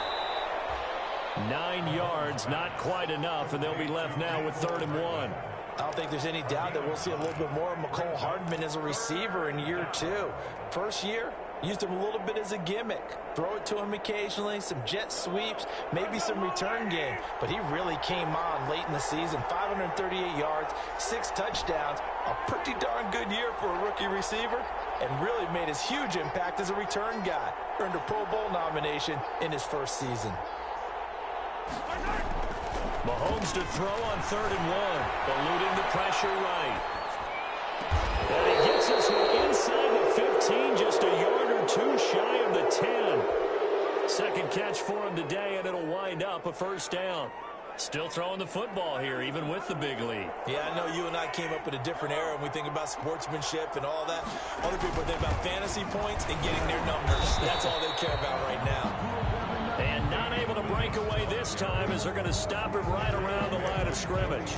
9 yards, not quite enough, and they'll be left now with 3rd and 1. I don't think there's any doubt that we'll see a little bit more of McCole Hardman as a receiver in year 2. First year, used him a little bit as a gimmick. Throw it to him occasionally, some jet sweeps, maybe some return game. But he really came on late in the season. 538 yards, 6 touchdowns. A pretty darn good year for a rookie receiver. And really made his huge impact as a return guy. Earned a Pro Bowl nomination in his first season. Mahomes to throw on 3rd and 1. Eluding the pressure right. And he gets this one inside the 15, just a yard or 2 shy of the 10. Second catch for him today, and it'll wind up a first down. Still throwing the football here, even with the big lead. Yeah, I know you and I came up in a different era when we think about sportsmanship and all that. Other people think about fantasy points and getting their numbers. That's all they care about right now. And not able to break away this time as they're going to stop him right around the line of scrimmage.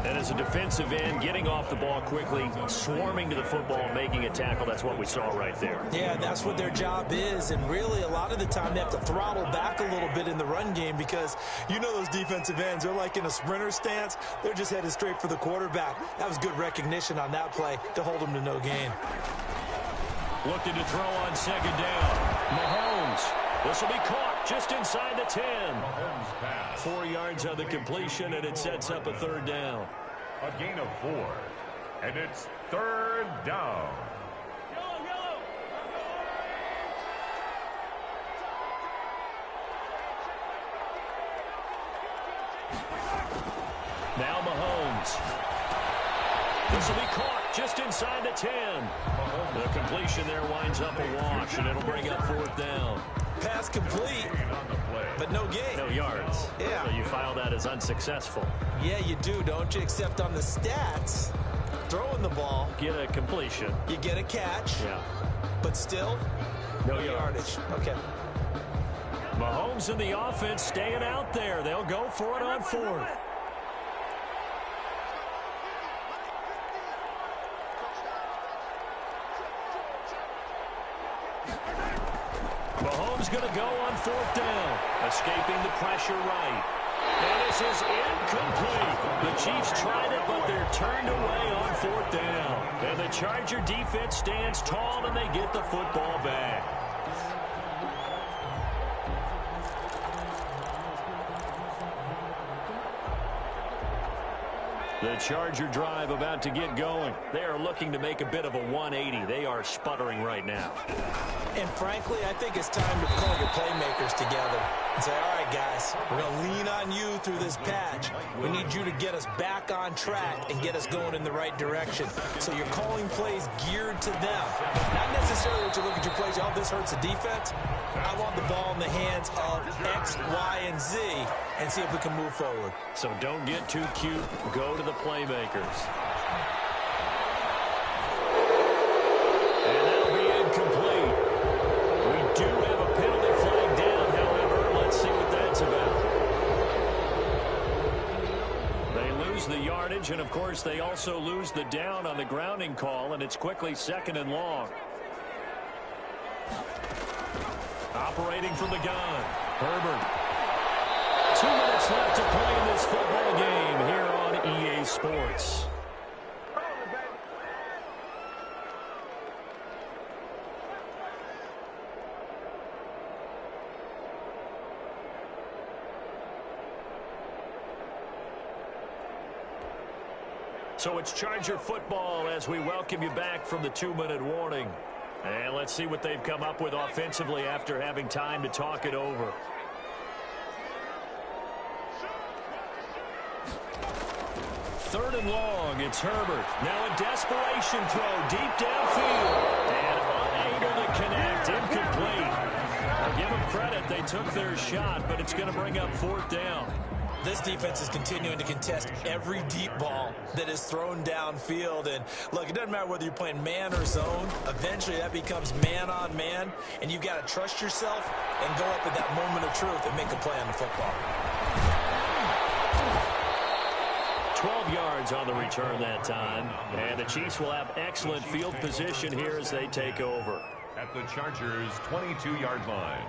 And as a defensive end, getting off the ball quickly, swarming to the football, making a tackle, that's what we saw right there. Yeah, that's what their job is. And really, a lot of the time, they have to throttle back a little bit in the run game because you know those defensive ends, they're like in a sprinter stance. They're just headed straight for the quarterback. That was good recognition on that play to hold him to no gain. Looking to throw on 2nd down. Mahomes. This will be caught just inside the 10. 4 yards on the completion, and it sets up a 3rd down. A gain of 4, and it's 3rd down. Now Mahomes. This will be caught just inside the 10. The completion there winds up a wash, and it'll bring up 4th down. Pass complete, but no gain. No yards. Yeah. So you file that as unsuccessful. Yeah, you do, don't you? Except on the stats, throwing the ball. Get a completion. You get a catch. Yeah. But still, no yardage. Okay. Mahomes and the offense staying out there. They'll go for it on 4th. Mahomes going to go on 4th down. Escaping the pressure right. And this is incomplete. The Chiefs tried it, but they're turned away on 4th down. And the Charger defense stands tall, and they get the football back. The Charger drive about to get going. They are looking to make a bit of a 180. They are sputtering right now. And frankly, I think it's time to pull your playmakers together and say, all right, guys, we're going to lean on you through this patch. We need you to get us back on track and get us going in the right direction. So you're calling plays geared to them. Not necessarily that you look at your plays, oh, this hurts the defense. I want the ball in the hands of X, Y, and Z and see if we can move forward. So don't get too cute. Go to the playmakers. And that'll be incomplete. We do have a penalty flag down, however. Let's see what that's about. They lose the yardage, and of course they also lose the down on the grounding call, and it's quickly 2nd and long. Operating from the gun, Herbert. 2 minutes left to play in this football game here on EA Sports. So it's Charger football as we welcome you back from the 2-minute warning. And let's see what they've come up with offensively after having time to talk it over. Third and long, it's Herbert. Now a desperation throw deep downfield. And unable to connect, incomplete. I'll give them credit, they took their shot, but it's going to bring up fourth down. This defense is continuing to contest every deep ball that is thrown downfield. And look, it doesn't matter whether you're playing man or zone. Eventually that becomes man on man, and you've got to trust yourself and go up at that moment of truth and make a play on the football. 12 yards on the return that time. And the Chiefs will have excellent field position here as they take over. At the Chargers' 22-yard line.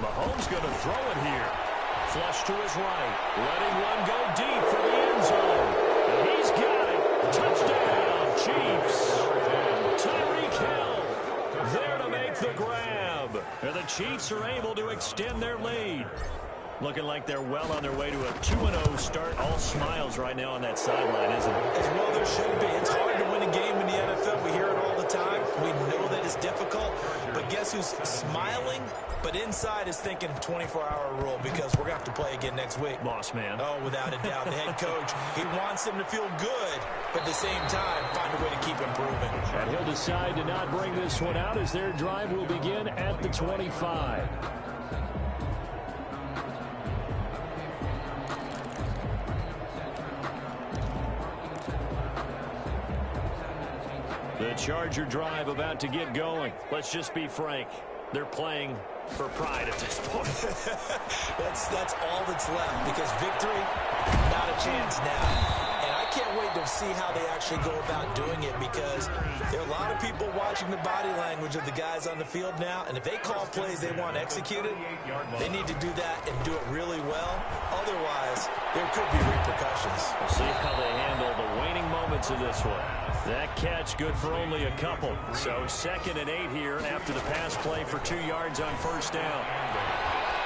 Mahomes going to throw it here. Flush to his right. Letting one go deep for the end zone. And he's got it. Touchdown, Chiefs. Tyreek Hill there to make the grab. And the Chiefs are able to extend their lead. Looking like they're well on their way to a 2-0 start. All smiles right now on that sideline, isn't it? As well there should be. It's hard to win a game in the NFL. We hear it all the time. We know that it's difficult. But guess who's smiling? But inside is thinking 24-hour rule because we're going to have to play again next week. Boss man. Oh, without a doubt. The head coach, he wants them to feel good, but at the same time, find a way to keep improving. And he'll decide to not bring this one out as their drive will begin at the 25. The Charger drive about to get going. Let's just be frank. They're playing for pride at this point. that's all that's left because victory, not a chance now. And I can't wait to see how they actually go about doing it because there are a lot of people watching the body language of the guys on the field now. And if they call plays they want executed, they need to do that and do it really well. Otherwise, there could be repercussions. We'll see how they handle the waning moments of this one. That catch good for only a couple. So 2nd and 8 here after the pass play for 2 yards on first down.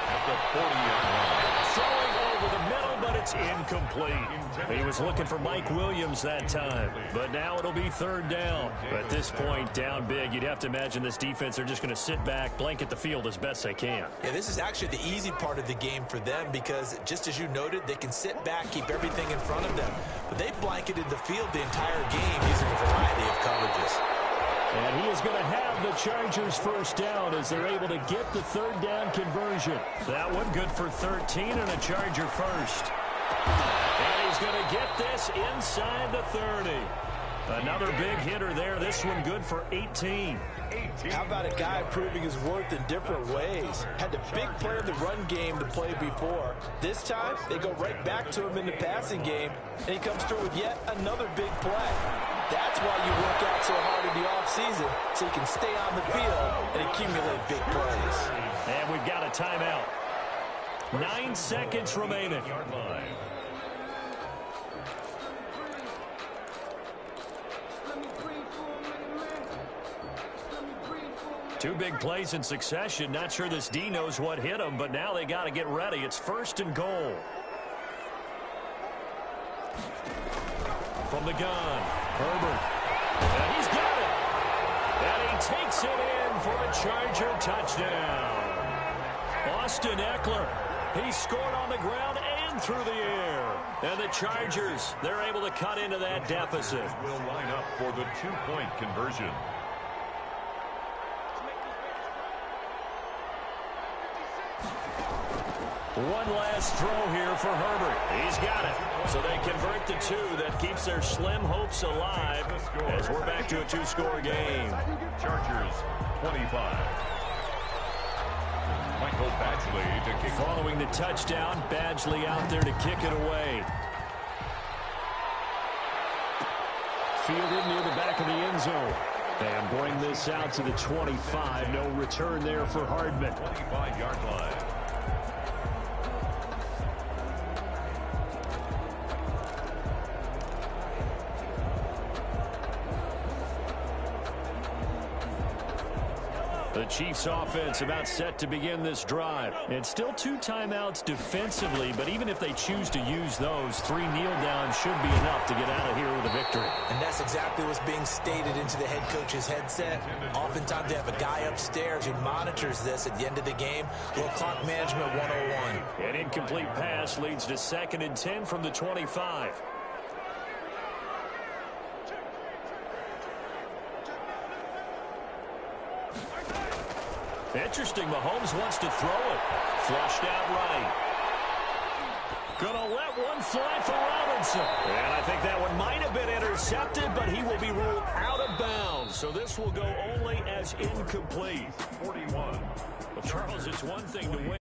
At the 40-yard line. Throwing over the middle, but it's incomplete. He was looking for Mike Williams that time. But now it'll be 3rd down. But at this point, down big, you'd have to imagine this defense are just going to sit back, blanket the field as best they can. Yeah, this is actually the easy part of the game for them because, just as you noted, they can sit back, keep everything in front of them. But they blanketed the field the entire game using a variety of coverages. And he is going to have the Chargers first down as they're able to get the 3rd down conversion. That one good for 13 and a Charger first. And he's going to get this inside the 30. Another big hitter there. This one good for 18. How about a guy proving his worth in different ways? Had the big play in the run game to play before. This time, they go right back to him in the passing game, and he comes through with yet another big play. That's why you work out so hard in the offseason, so you can stay on the field and accumulate big plays. And we've got a timeout. 9 seconds remaining. Two big plays in succession. Not sure this D knows what hit him, but now they got to get ready. It's 1st and goal. From the gun, Herbert. And he's got it. And he takes it in for a Charger touchdown. Austin Eckler. He scored on the ground and through the air. And the Chargers, they're able to cut into that deficit. Will line up for the 2-point conversion. One last throw here for Herbert. He's got it. So they convert the 2. That keeps their slim hopes alive as we're back to a 2-score game. Chargers 25. Michael Badgley to kick. Following the touchdown, Badgley out there to kick it away. Fielded near the back of the end zone. And bring this out to the 25. No return there for Hardman. 25-yard line. The Chiefs offense about set to begin this drive. It's still 2 timeouts defensively, but even if they choose to use those, 3 kneel downs should be enough to get out of here with a victory. And that's exactly what's being stated into the head coach's headset. Oftentimes they have a guy upstairs who monitors this at the end of the game. Little clock management 101. An incomplete pass leads to 2nd and 10 from the 25. Interesting, Mahomes wants to throw it. Flushed out right. Gonna let one fly for Robinson. And I think that one might have been intercepted, but he will be ruled out of bounds. So this will go only as incomplete. 41. Well, Charles, it's one thing to win.